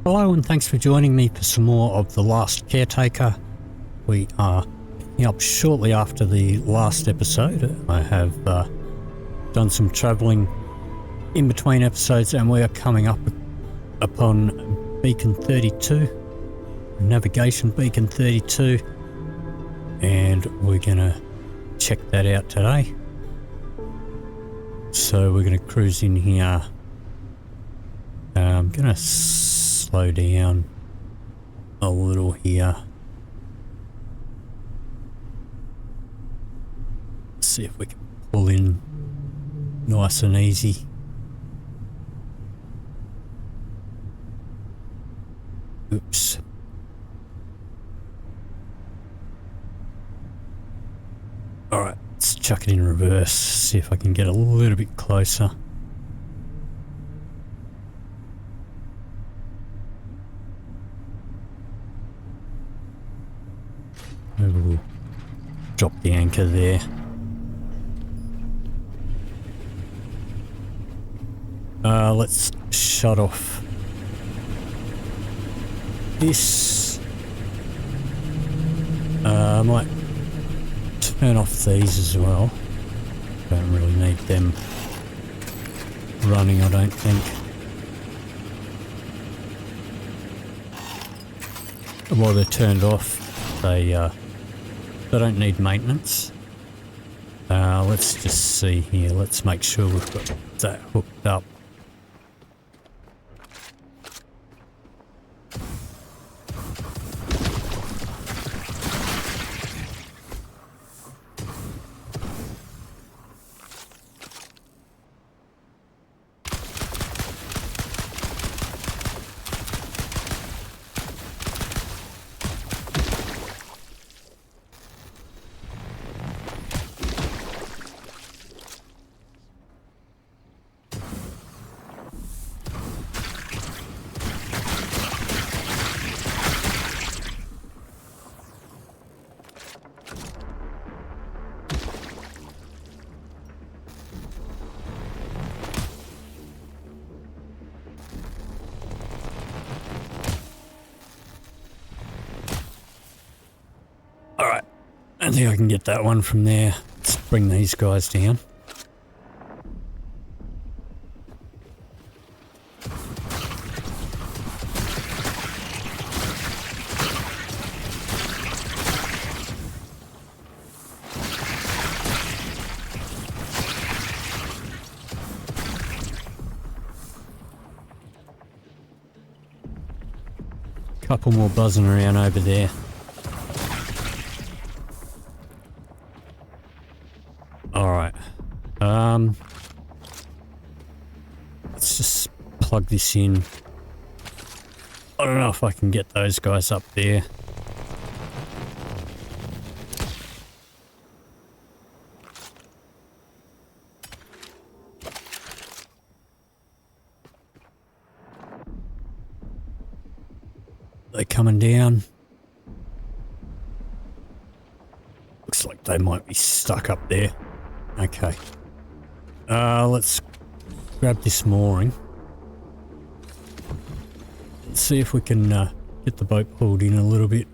Hello and thanks for joining me for some more of The Last Caretaker. We are up shortly after the last episode. I have done some travelling in between episodes and we are coming up upon Beacon 32, Navigation Beacon 32, and we're going to check that out today. So we're going to cruise in here. I'm going to slow down a little here. See if we can pull in nice and easy. Oops. Alright, let's chuck it in reverse, see if I can get a little bit closer. Maybe we'll drop the anchor there. Let's shut off this. I might turn off these as well. Don't really need them running, I don't think. While they're turned off, they don't need maintenance. Let's just see here. Let's make sure we've got that hooked up. Alright, I think I can get that one from there. Let's bring these guys down. Couple more buzzing around over there. Alright, let's just plug this in. I don't know if I can get those guys up there. They coming down. Looks like they might be stuck up there. Okay. Let's grab this mooring. Let's see if we can get the boat pulled in a little bit.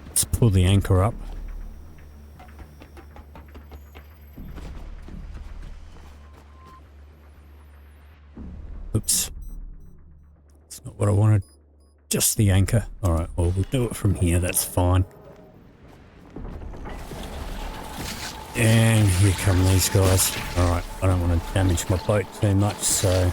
Let's pull the anchor up. Oops. That's not what I wanted. Just the anchor. Alright, well, we'll do it from here. That's fine. And here come these guys. Alright, I don't want to damage my boat too much, so...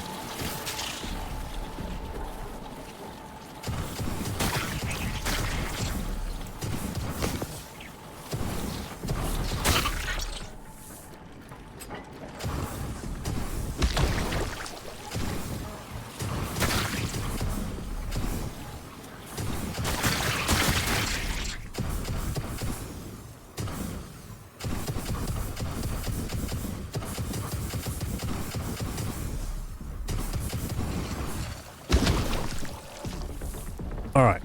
Alright.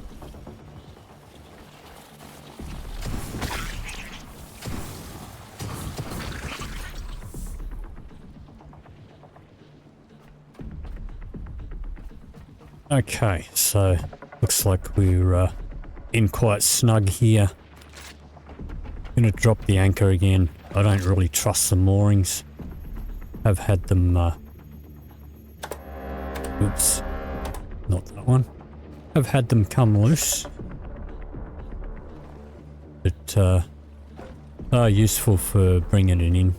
Okay, so looks like we're in quite snug here. Gonna drop the anchor again. I don't really trust the moorings. I've had them, oops, not that one. I've had them come loose. But, are useful for bringing it in.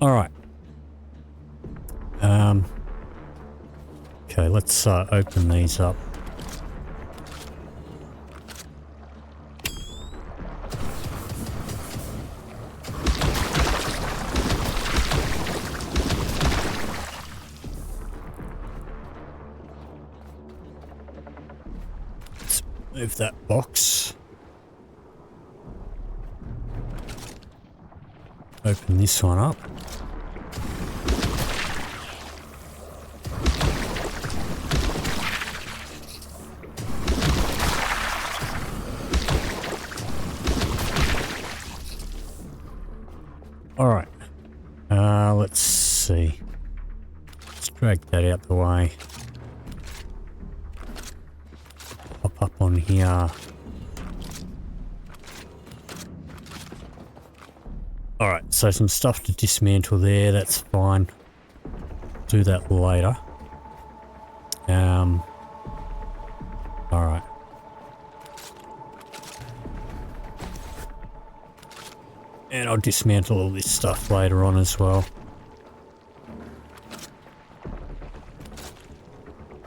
Alright. Okay, let's open these up. Let's move that box. Open this one up. Alright, let's see. Let's drag that out the way. Pop up on here. Alright, so some stuff to dismantle there, that's fine. Do that later. Alright. And I'll dismantle all this stuff later on as well.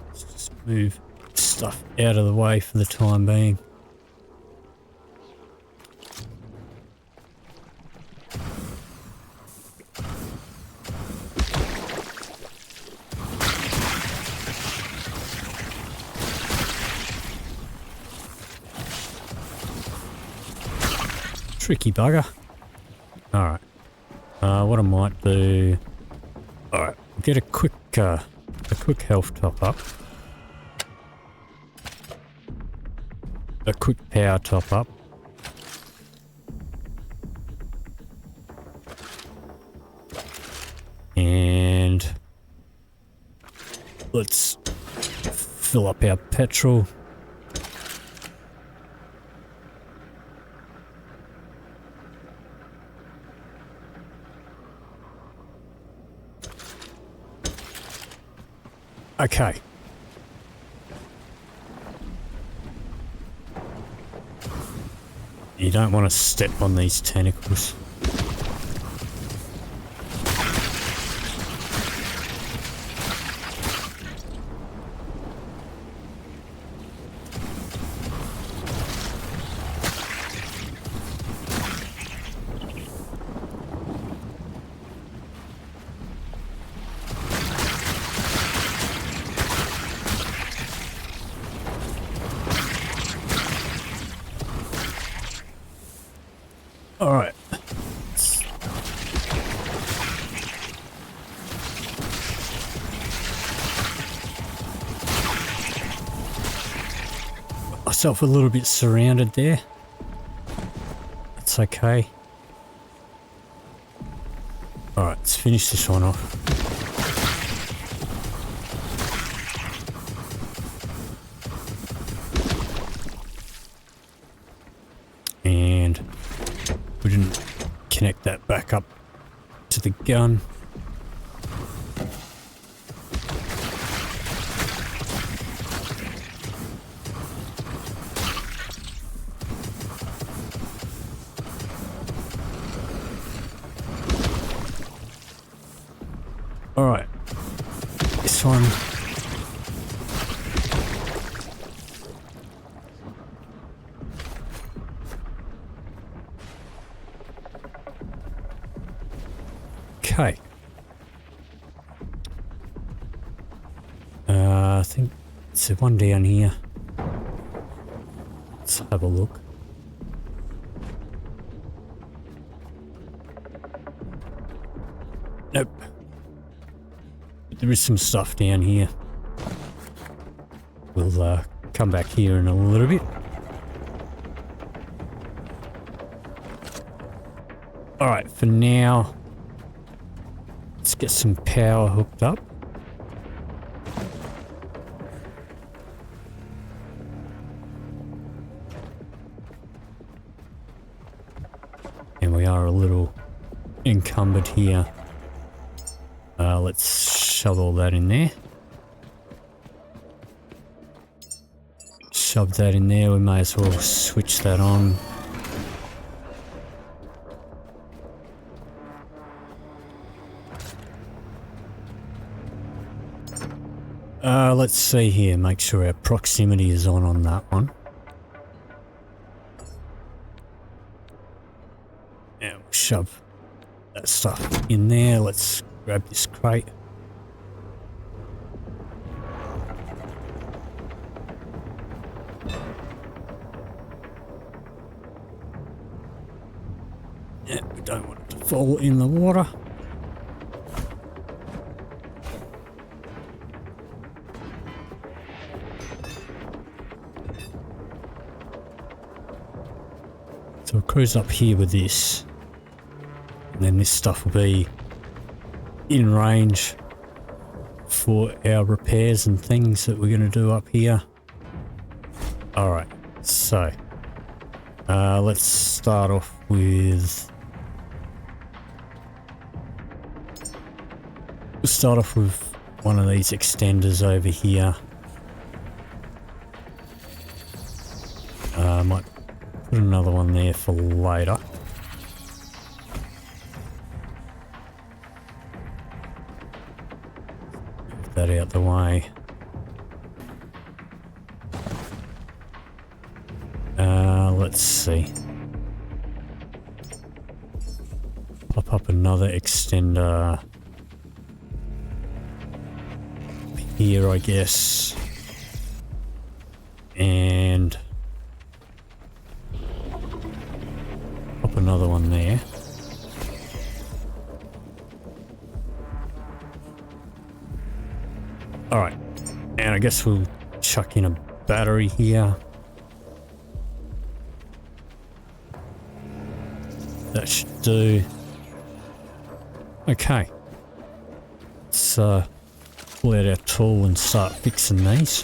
Let's just move stuff out of the way for the time being. Tricky bugger. Alright. What I might do... Alright, get a quick health top up. A quick power top up. And... let's fill up our petrol. Okay. You don't want to step on these tentacles. Alright. Myself a little bit surrounded there. That's okay. Alright, let's finish this one off. And we didn't connect that back up to the gun. All right, this one. Okay. I think there's one down here. Let's have a look. Nope. But there is some stuff down here. We'll come back here in a little bit. Alright, for now, Let's get some power hooked up. And we are a little encumbered here. Let's shove all that in there. Shove that in there. We may as well switch that on. Let's see here. Make sure our proximity is on that one. And we'll shove that stuff in there. Let's grab this crate. Yeah, we don't want it to fall in the water. So we'll cruise up here with this. And then this stuff will be in range for our repairs and things that we're going to do up here. Alright, so let's start off with... We'll start off with one of these extenders over here. I might put another one there for later. Move that out the way. Let's see. Pop up another extender here, I guess. And pop another one there. Alright, and I guess we'll chuck in a battery here. That should do. Okay. Let's pull out our tool and start fixing these.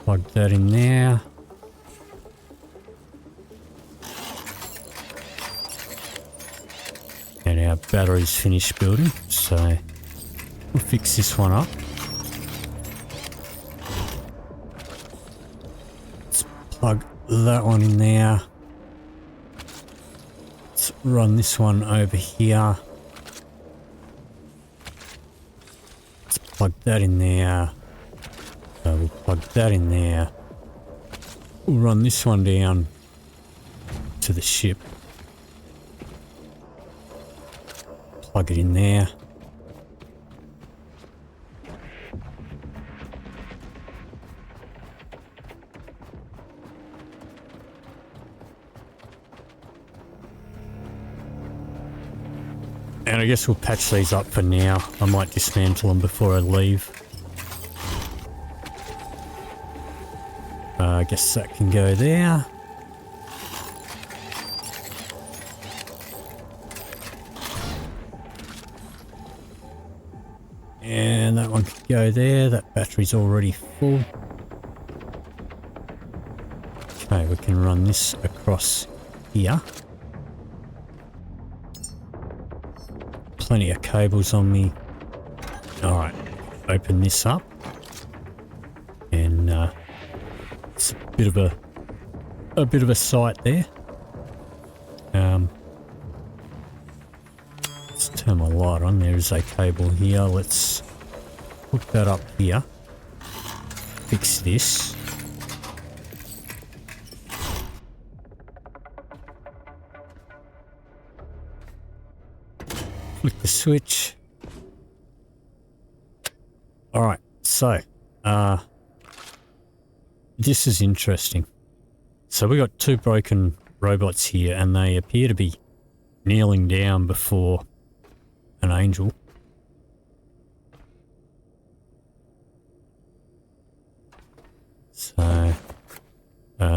Plug that in there. And our battery's finished building, so we'll fix this one up. Let's plug that one in there. Let's run this one over here. Let's plug that in there. So we'll plug that in there. We'll run this one down to the ship. Plug it in there. And I guess we'll patch these up for now. I might dismantle them before I leave. I guess that can go there. And that one could go there. That battery's already full. Okay, we can run this across here. Plenty of cables on me. Alright, open this up. And it's a bit of a sight there. Let's turn my light on. There is a cable here. Let's hook that up here. Fix this. Flick the switch. Alright, so this is interesting. So we got two broken robots here and they appear to be kneeling down before an angel.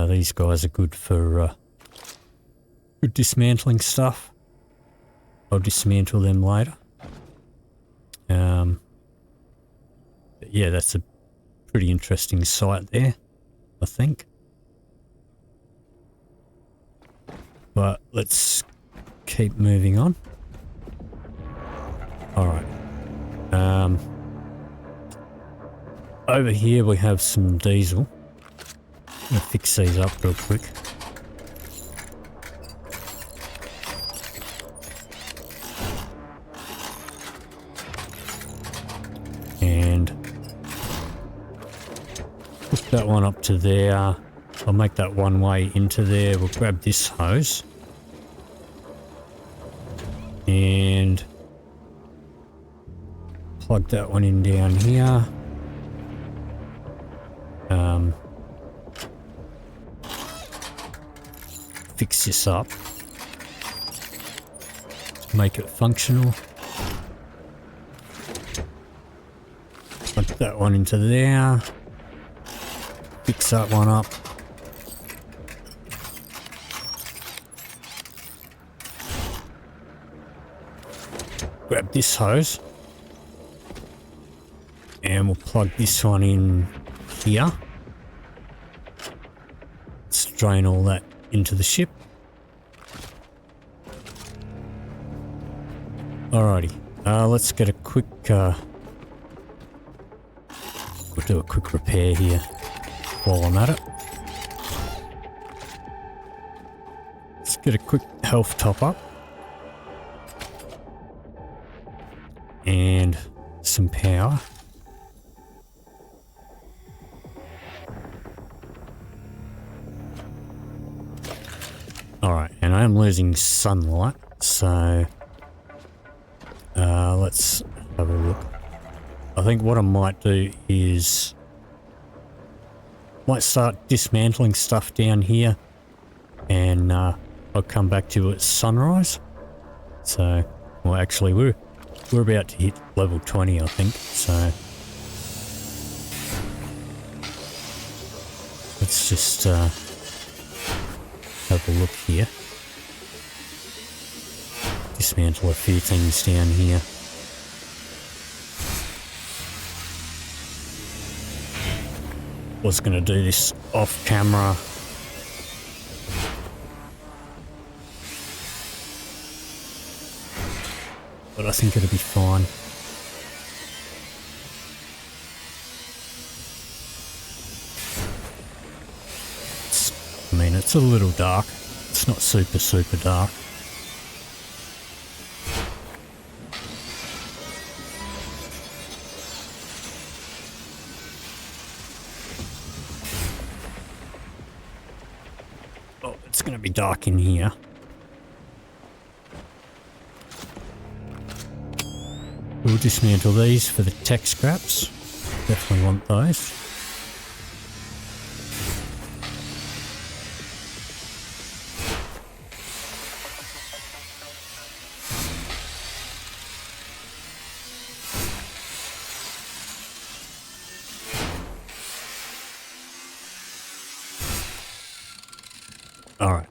These guys are good for dismantling stuff. I'll dismantle them later. But yeah, that's a pretty interesting site there, I think. But let's keep moving on. Alright. Over here we have some diesel. I'm gonna fix these up real quick. And hook that one up to there. I'll make that one way into there. We'll grab this hose. And plug that one in down here. Fix this up to make it functional. Plug that one into there. Fix that one up. Grab this hose. And we'll plug this one in here. Let's drain all that into the ship. Alrighty, let's get a quick, we'll do a quick repair here while I'm at it. Let's get a quick health top up. And some power. Alright, and I am losing sunlight, so let's have a look. I think what I might do is might start dismantling stuff down here, and I'll come back to you at sunrise. So, well, actually we're about to hit level 20, I think, so let's just have a look here. Dismantle a few things down here. Was going to do this off camera. But I think it'll be fine. I mean, it's a little dark. It's not super dark. Oh, it's going to be dark in here. We'll dismantle these for the tech scraps. Definitely want those. Alright.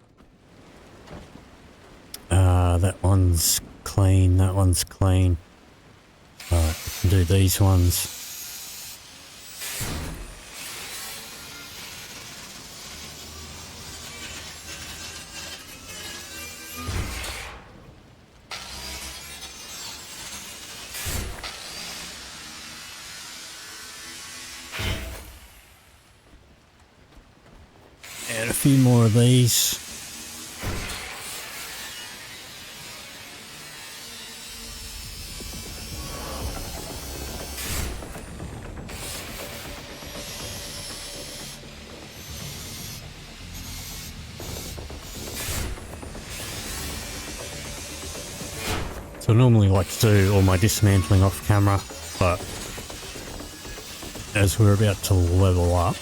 That one's clean, that one's clean. Alright, we can do these ones. Add a few more of these. So I normally like to do all my dismantling off camera, but as we're about to level up,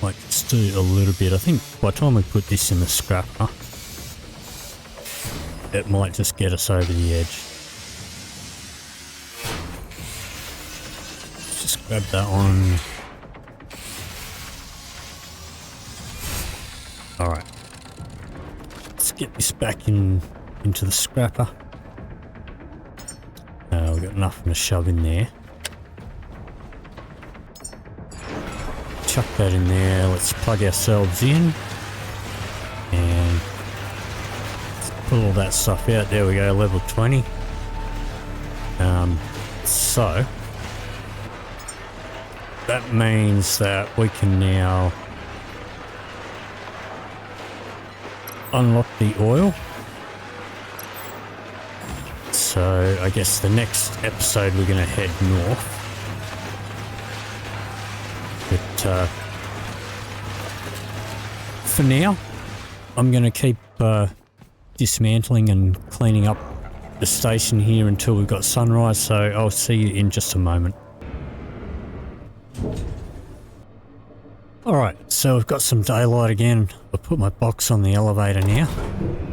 like, let's do a little bit. I think by the time we put this in the scrapper, it might just get us over the edge. Let's just grab that one. let's get this back into the scrapper. We've got nothing to shove in there. Chuck that in there. Let's plug ourselves in. And let's pull all that stuff out. There we go, level 20. So that means that we can now unlock the oil. So I guess the next episode we're going to head north. But for now, I'm going to keep dismantling and cleaning up the station here until we've got sunrise, so I'll see you in just a moment. Alright, so we've got some daylight again. I've put my box on the elevator now,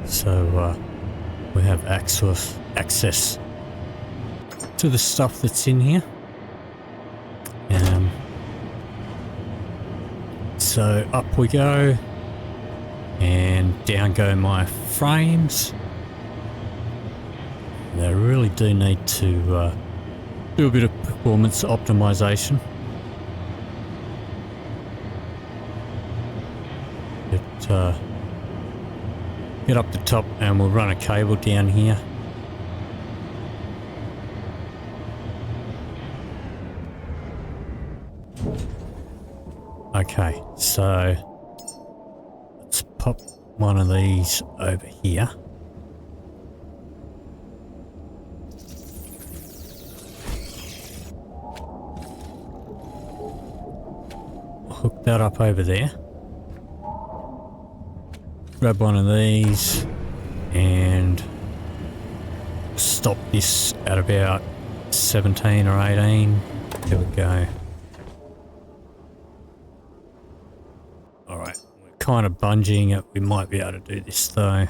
so we have access to the stuff that's in here. So up we go, and down go my frames. They really do need to do a bit of performance optimization. But get up the top and we'll run a cable down here. Okay, so let's pop one of these over here. Hook that up over there. Grab one of these and stop this at about 17 or 18. There we go. Alright, we're kind of bungeeing it. We might be able to do this though.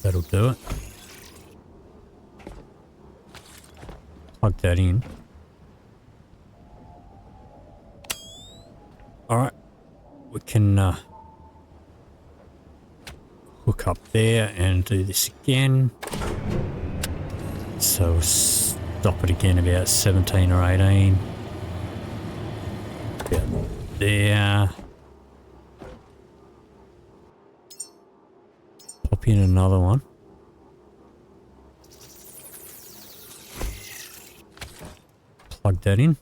That'll do it. Plug that in. Alright, we can hook up there and do this again. So we'll stop it again about 17 or 18. About there. Pop in another one. Plug that in.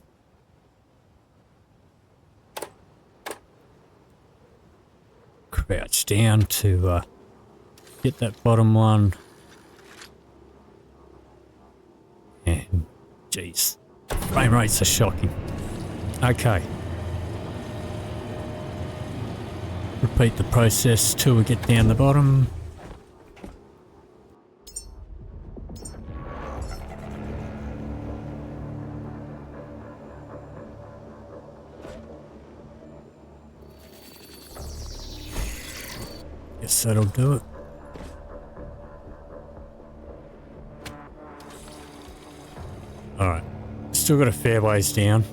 Crouch down to get that bottom one. And geez, frame rates are shocking. Okay. Repeat the process till we get down the bottom. Guess that'll do it. Alright, still got a fair ways down.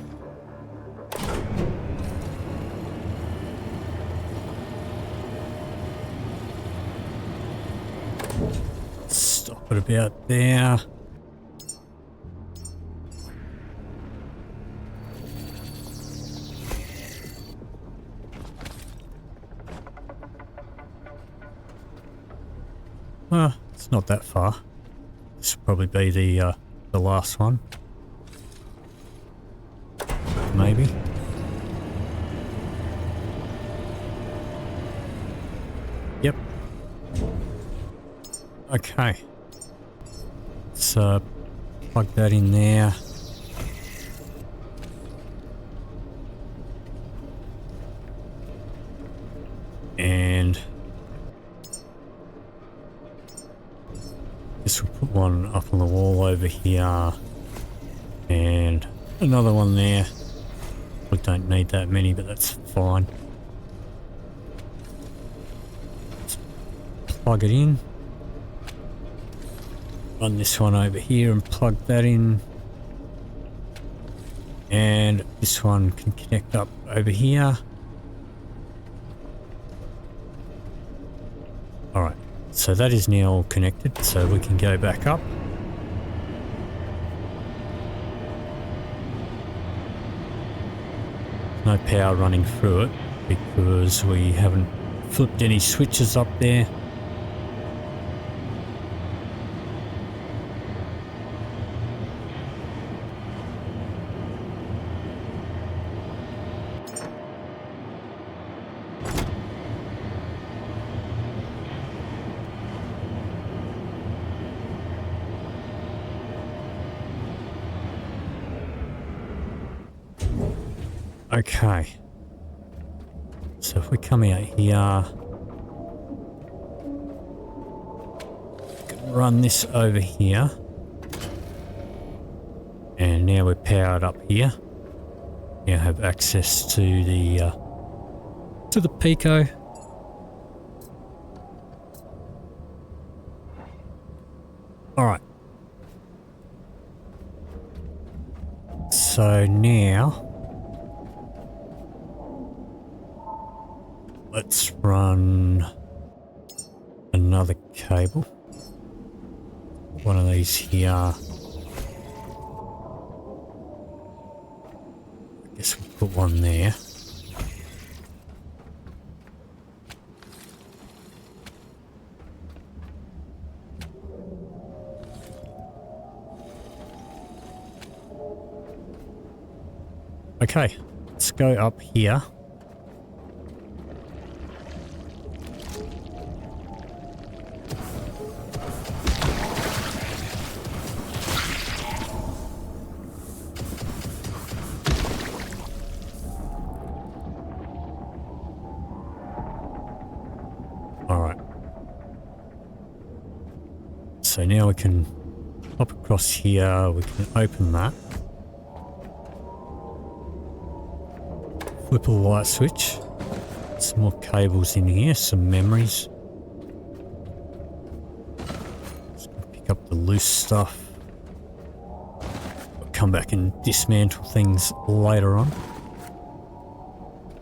Stop it about there. Well, it's not that far. This will probably be the last one. Maybe. Yep. Okay. Let's plug that in there. And this will put one up on the wall over here. And another one there. We don't need that many, but that's fine. Let's plug it in. Run this one over here and plug that in. And this one can connect up over here. Alright, so that is now all connected, so we can go back up. No power running through it because we haven't flipped any switches up there. Okay, so if we come out here, we can run this over here, and now we're powered up here. Now have access to the Pico. All right. So now let's run another cable. One of these here. I guess we'll put one there. Okay, let's go up here. So now we can hop across here, we can open that. Flip a light switch. Some more cables in here, some memories. Just gonna pick up the loose stuff. I'll come back and dismantle things later on.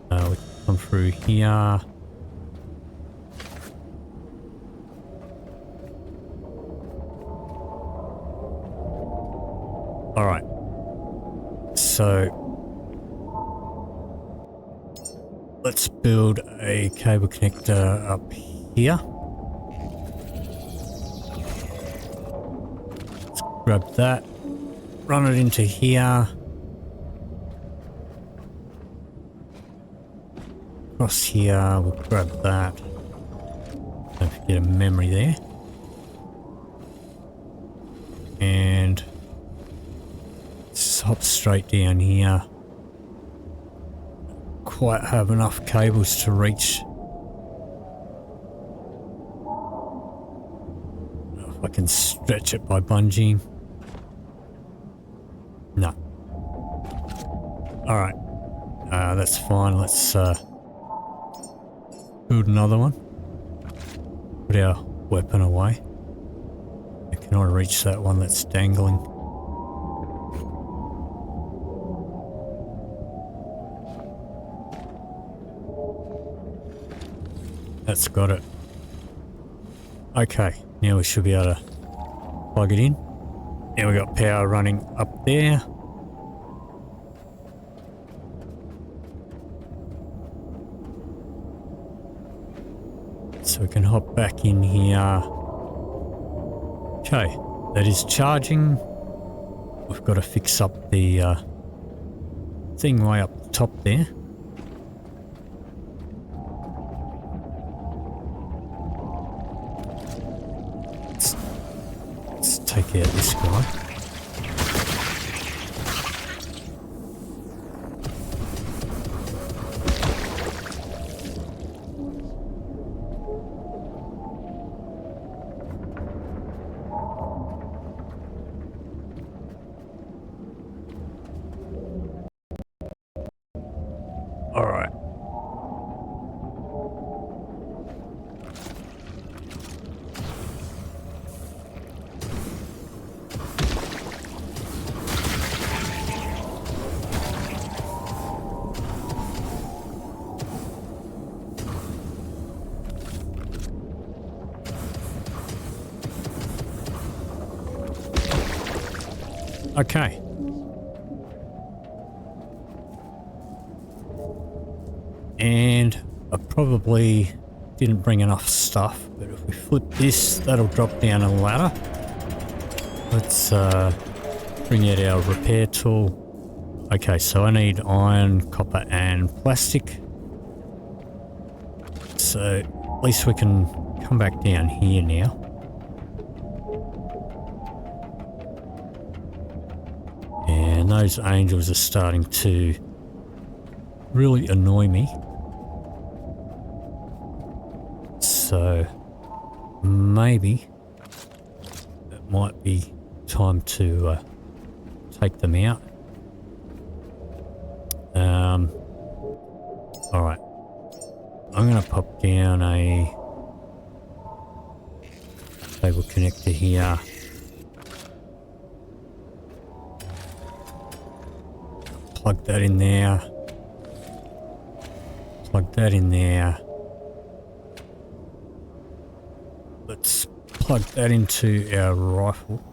We can come through here. Alright, so let's build a cable connector up here. Let's grab that, run it into here. Across here, we'll grab that. Don't forget a memory there. And hop straight down here. Quite have enough cables to reach. If I can stretch it by bungeeing. No. Alright. That's fine. Let's build another one. Put our weapon away. Can I reach that one that's dangling? That's got it. Okay, now we should be able to plug it in. Now we got power running up there. So we can hop back in here. Okay, that is charging. We've got to fix up the thing way up the top there. Take out this guy. All right. Okay. And I probably didn't bring enough stuff, but if we flip this, that'll drop down a ladder. Let's bring out our repair tool. Okay, so I need iron, copper and plastic. So at least we can come back down here now. And those angels are starting to really annoy me. So maybe it might be time to take them out. All right, I'm going to pop down a cable connector here. Plug that in there. Plug that in there. Let's plug that into our rifle.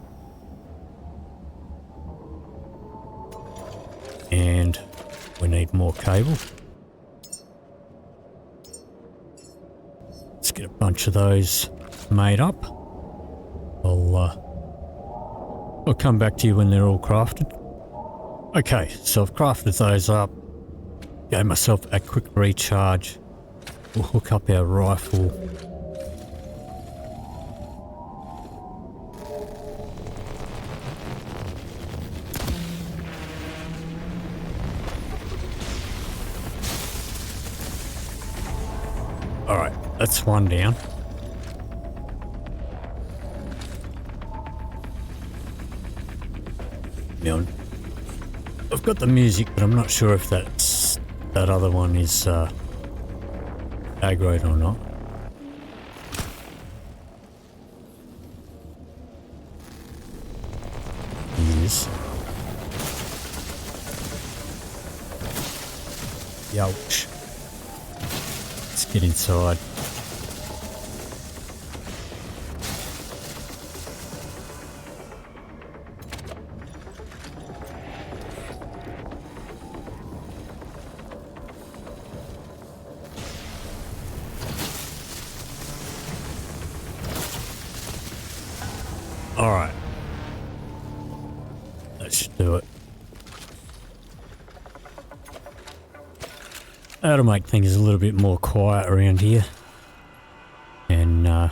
And we need more cable. Let's get a bunch of those made up. I'll come back to you when they're all crafted. Okay, so I've crafted those up. Gave myself a quick recharge. We'll hook up our rifle. Alright, that's one down. Now, I've got the music, but I'm not sure if that other one is aggroed or not. He is. Youch. Let's get inside. Alright. That should do it. That'll make things a little bit more quiet around here. And I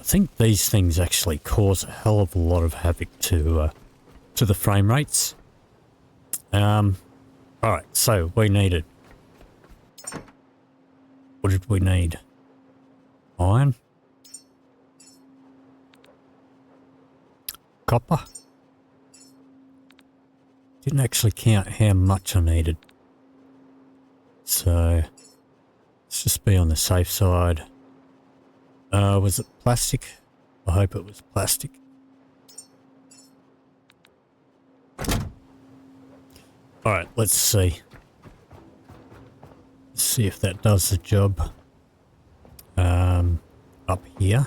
think these things actually cause a hell of a lot of havoc to the frame rates. Alright, so we needed. What did we need? Iron? Copper? Didn't actually count how much I needed. So let's just be on the safe side. Was it plastic? I hope it was plastic. Alright, let's see. Let's see if that does the job. Up here.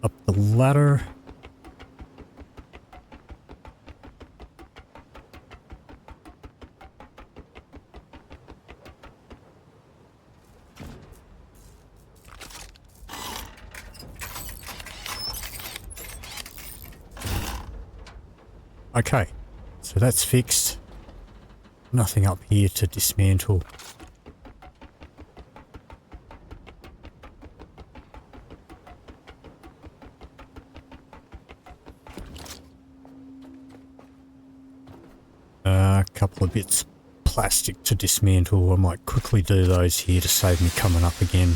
Up the ladder. Okay, so that's fixed. Nothing up here to dismantle. A couple of bits plastic to dismantle. I might quickly do those here to save me coming up again.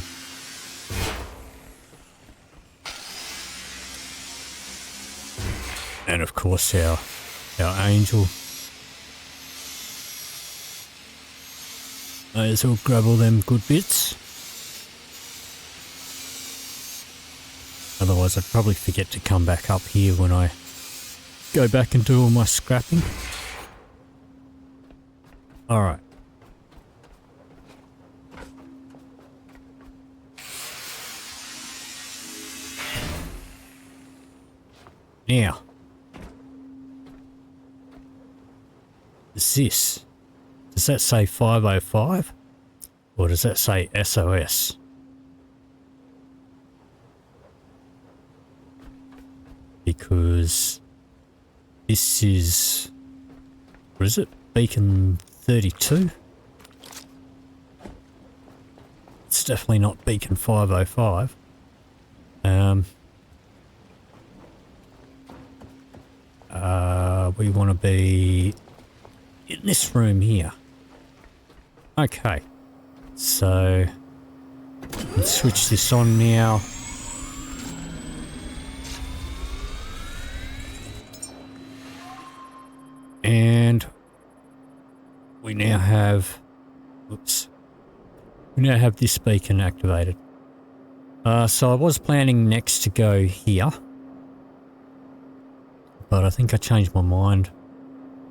And of course our angel. May as well grab all them good bits. Otherwise I'd probably forget to come back up here when I go back and do all my scrapping. Alright. Now, does that say 505 or does that say SOS? Because this is, what is it? Beacon 32? It's definitely not Beacon 505. We want to be in this room here. Okay, so let's switch this on now. And we now have, oops, we now have this beacon activated. So I was planning next to go here, but I think I changed my mind.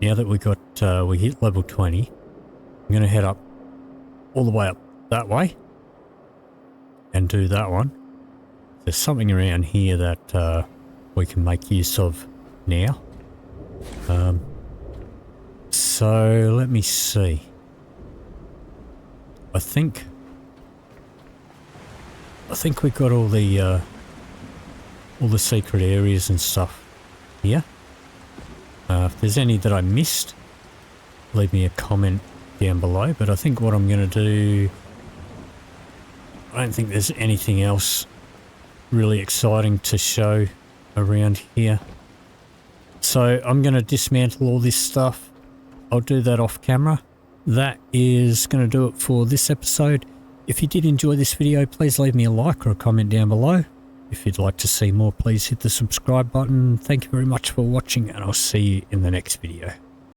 Now that we hit level 20, I'm going to head up all the way up that way and do that one. There's something around here that we can make use of now. So let me see. I think we've got all the secret areas and stuff here. If there's any that I missed, leave me a comment down below. But I think what I'm going to do, I don't think there's anything else really exciting to show around here. So I'm going to dismantle all this stuff. I'll do that off camera. That is going to do it for this episode. If you did enjoy this video, please leave me a like or a comment down below. If you'd like to see more, please hit the subscribe button. Thank you very much for watching, and I'll see you in the next video.